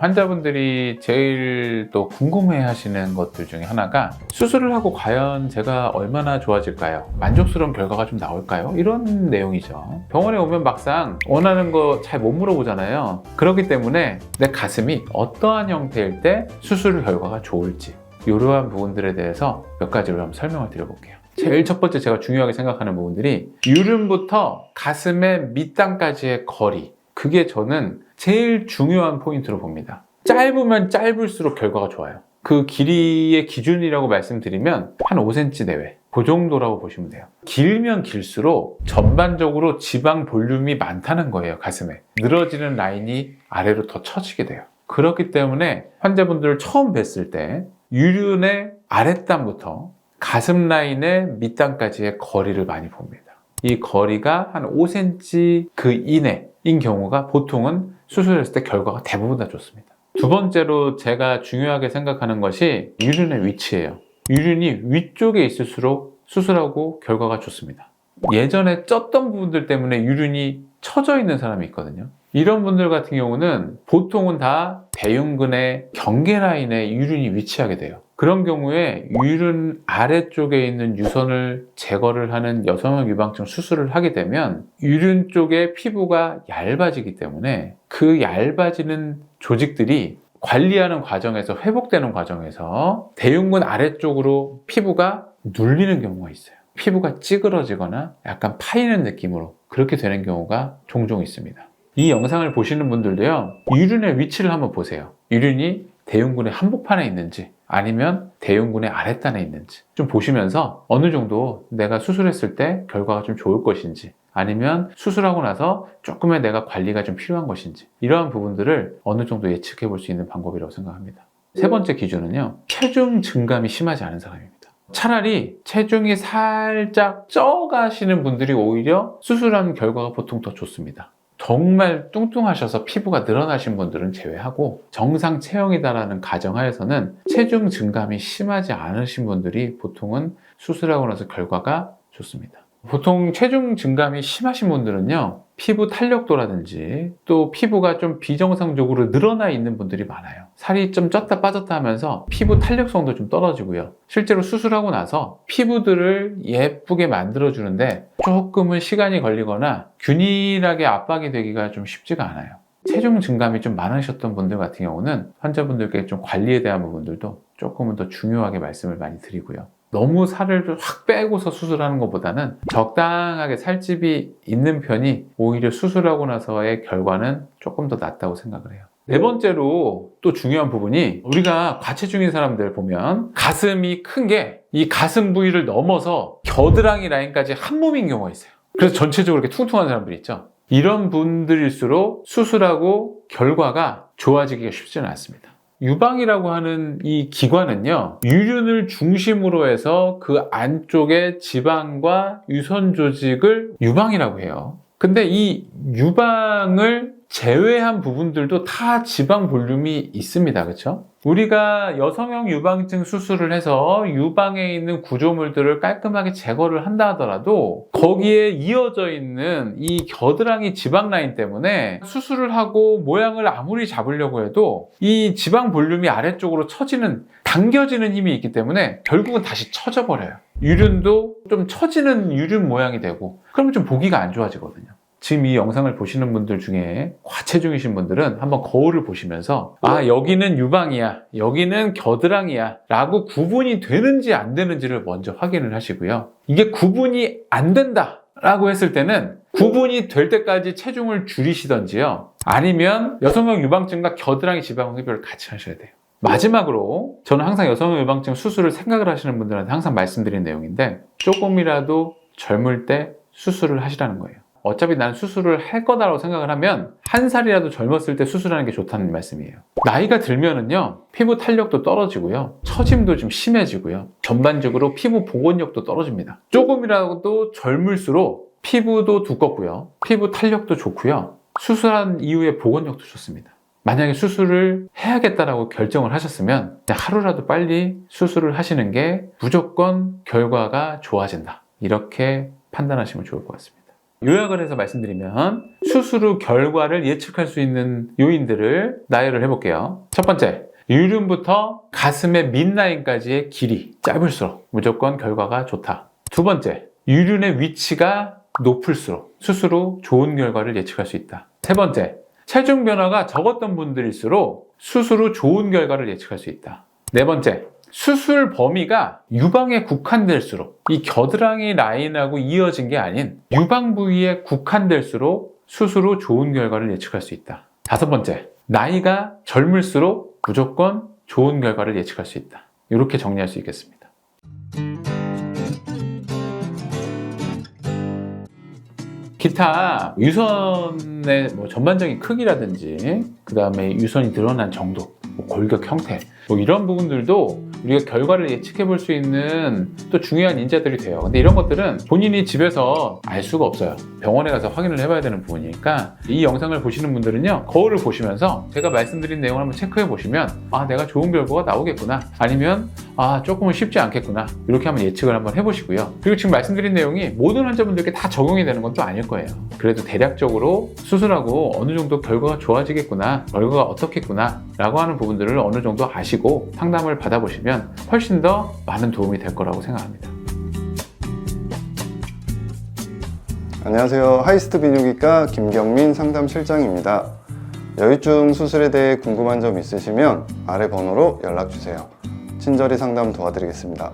환자분들이 제일 또 궁금해 하시는 것들 중에 하나가 수술을 하고 과연 제가 얼마나 좋아질까요? 만족스러운 결과가 좀 나올까요? 이런 내용이죠. 병원에 오면 막상 원하는 거 잘 못 물어보잖아요. 그렇기 때문에 내 가슴이 어떠한 형태일 때 수술 결과가 좋을지 이러한 부분들에 대해서 몇 가지로 한번 설명을 드려볼게요. 제일 첫 번째 제가 중요하게 생각하는 부분들이 유륜부터 가슴의 밑단까지의 거리, 그게 저는 제일 중요한 포인트로 봅니다. 짧으면 짧을수록 결과가 좋아요. 그 길이의 기준이라고 말씀드리면 한 5cm 내외, 그 정도라고 보시면 돼요. 길면 길수록 전반적으로 지방 볼륨이 많다는 거예요. 가슴에 늘어지는 라인이 아래로 더 처지게 돼요. 그렇기 때문에 환자분들을 처음 뵀을 때 유륜의 아랫단부터 가슴 라인의 밑단까지의 거리를 많이 봅니다. 이 거리가 한 5cm 그 이내인 경우가 보통은 수술했을 때 결과가 대부분 다 좋습니다. 두 번째로 제가 중요하게 생각하는 것이 유륜의 위치예요. 유륜이 위쪽에 있을수록 수술하고 결과가 좋습니다. 예전에 쪘던 부분들 때문에 유륜이 처져 있는 사람이 있거든요. 이런 분들 같은 경우는 보통은 다 대흉근의 경계 라인에 유륜이 위치하게 돼요. 그런 경우에 유륜 아래쪽에 있는 유선을 제거를 하는 여성형 유방증 수술을 하게 되면 유륜 쪽의 피부가 얇아지기 때문에 그 얇아지는 조직들이 관리하는 과정에서 회복되는 과정에서 대흉근 아래쪽으로 피부가 눌리는 경우가 있어요. 피부가 찌그러지거나 약간 파이는 느낌으로 그렇게 되는 경우가 종종 있습니다. 이 영상을 보시는 분들도요, 유륜의 위치를 한번 보세요. 유륜이 대흉근의 한복판에 있는지 아니면 대흉근의 아랫단에 있는지 좀 보시면서 어느 정도 내가 수술했을 때 결과가 좀 좋을 것인지 아니면 수술하고 나서 조금의 내가 관리가 좀 필요한 것인지 이러한 부분들을 어느 정도 예측해 볼 수 있는 방법이라고 생각합니다. 세 번째 기준은요, 체중 증감이 심하지 않은 사람입니다. 차라리 체중이 살짝 쪄가시는 분들이 오히려 수술한 결과가 보통 더 좋습니다. 정말 뚱뚱하셔서 피부가 늘어나신 분들은 제외하고 정상 체형이다라는 가정하에서는 체중 증감이 심하지 않으신 분들이 보통은 수술하고 나서 결과가 좋습니다. 보통 체중 증감이 심하신 분들은요, 피부 탄력도라든지 또 피부가 좀 비정상적으로 늘어나 있는 분들이 많아요. 살이 좀 쪘다 빠졌다 하면서 피부 탄력성도 좀 떨어지고요. 실제로 수술하고 나서 피부들을 예쁘게 만들어주는데 조금은 시간이 걸리거나 균일하게 압박이 되기가 좀 쉽지가 않아요. 체중 증감이 좀 많으셨던 분들 같은 경우는 환자분들께 좀 관리에 대한 부분들도 조금은 더 중요하게 말씀을 많이 드리고요. 너무 살을 확 빼고서 수술하는 것보다는 적당하게 살집이 있는 편이 오히려 수술하고 나서의 결과는 조금 더 낫다고 생각을 해요. 네 번째로 또 중요한 부분이 우리가 과체중인 사람들 보면 가슴이 큰 게 이 가슴 부위를 넘어서 겨드랑이 라인까지 한 몸인 경우가 있어요. 그래서 전체적으로 이렇게 퉁퉁한 사람들 있죠. 이런 분들일수록 수술하고 결과가 좋아지기가 쉽지는 않습니다. 유방이라고 하는 이 기관은요, 유륜을 중심으로 해서 그 안쪽의 지방과 유선 조직을 유방이라고 해요. 근데 이 유방을 제외한 부분들도 다 지방 볼륨이 있습니다. 그렇죠? 우리가 여성형 유방증 수술을 해서 유방에 있는 구조물들을 깔끔하게 제거를 한다 하더라도 거기에 이어져 있는 이 겨드랑이 지방 라인 때문에 수술을 하고 모양을 아무리 잡으려고 해도 이 지방 볼륨이 아래쪽으로 당겨지는 힘이 있기 때문에 결국은 다시 처져 버려요. 유륜도 좀 처지는 유륜 모양이 되고 그러면 좀 보기가 안 좋아지거든요. 지금 이 영상을 보시는 분들 중에 과체중이신 분들은 한번 거울을 보시면서 아, 여기는 유방이야, 여기는 겨드랑이야 라고 구분이 되는지 안 되는지를 먼저 확인을 하시고요. 이게 구분이 안 된다 라고 했을 때는 구분이 될 때까지 체중을 줄이시던지요, 아니면 여성형 유방증과 겨드랑이 지방 흡입을 같이 하셔야 돼요. 마지막으로 저는 항상 여성형 유방증 수술을 생각을 하시는 분들한테 항상 말씀드리는 내용인데, 조금이라도 젊을 때 수술을 하시라는 거예요. 어차피 난 수술을 할 거다라고 생각을 하면 한 살이라도 젊었을 때 수술하는 게 좋다는 말씀이에요. 나이가 들면은요, 피부 탄력도 떨어지고요, 처짐도 좀 심해지고요, 전반적으로 피부 복원력도 떨어집니다. 조금이라도 젊을수록 피부도 두껍고요, 피부 탄력도 좋고요, 수술한 이후에 복원력도 좋습니다. 만약에 수술을 해야겠다라고 결정을 하셨으면 하루라도 빨리 수술을 하시는 게 무조건 결과가 좋아진다, 이렇게 판단하시면 좋을 것 같습니다. 요약을 해서 말씀드리면 수술 후 결과를 예측할 수 있는 요인들을 나열을 해볼게요. 첫 번째, 유륜부터 가슴의 mid라인까지의 길이 짧을수록 무조건 결과가 좋다. 두 번째, 유륜의 위치가 높을수록 수술 후 좋은 결과를 예측할 수 있다. 세 번째, 체중 변화가 적었던 분들일수록 수술 후 좋은 결과를 예측할 수 있다. 네 번째, 수술 범위가 유방에 국한될수록, 이 겨드랑이 라인하고 이어진 게 아닌 유방 부위에 국한될수록 수술 후 좋은 결과를 예측할 수 있다. 다섯 번째, 나이가 젊을수록 무조건 좋은 결과를 예측할 수 있다. 이렇게 정리할 수 있겠습니다. 기타 유선의 전반적인 크기라든지 그 다음에 유선이 드러난 정도, 골격 형태 이런 부분들도 우리가 결과를 예측해 볼 수 있는 또 중요한 인자들이 돼요. 근데 이런 것들은 본인이 집에서 알 수가 없어요. 병원에 가서 확인을 해봐야 되는 부분이니까 이 영상을 보시는 분들은요, 거울을 보시면서 제가 말씀드린 내용을 한번 체크해 보시면 내가 좋은 결과가 나오겠구나, 아니면 조금은 쉽지 않겠구나, 이렇게 한번 예측을 한번 해보시고요. 그리고 지금 말씀드린 내용이 모든 환자분들께 다 적용이 되는 건 또 아닐 거예요. 그래도 대략적으로 수술하고 어느 정도 결과가 좋아지겠구나, 결과가 어떻겠구나 라고 하는 부분들을 어느 정도 아시고 상담을 받아보시면 훨씬 더 많은 도움이 될 거라고 생각합니다. 안녕하세요. 하이스트 비뇨기과 김경민 상담실장입니다. 여유증 수술에 대해 궁금한 점 있으시면 아래 번호로 연락주세요. 친절히 상담 도와드리겠습니다.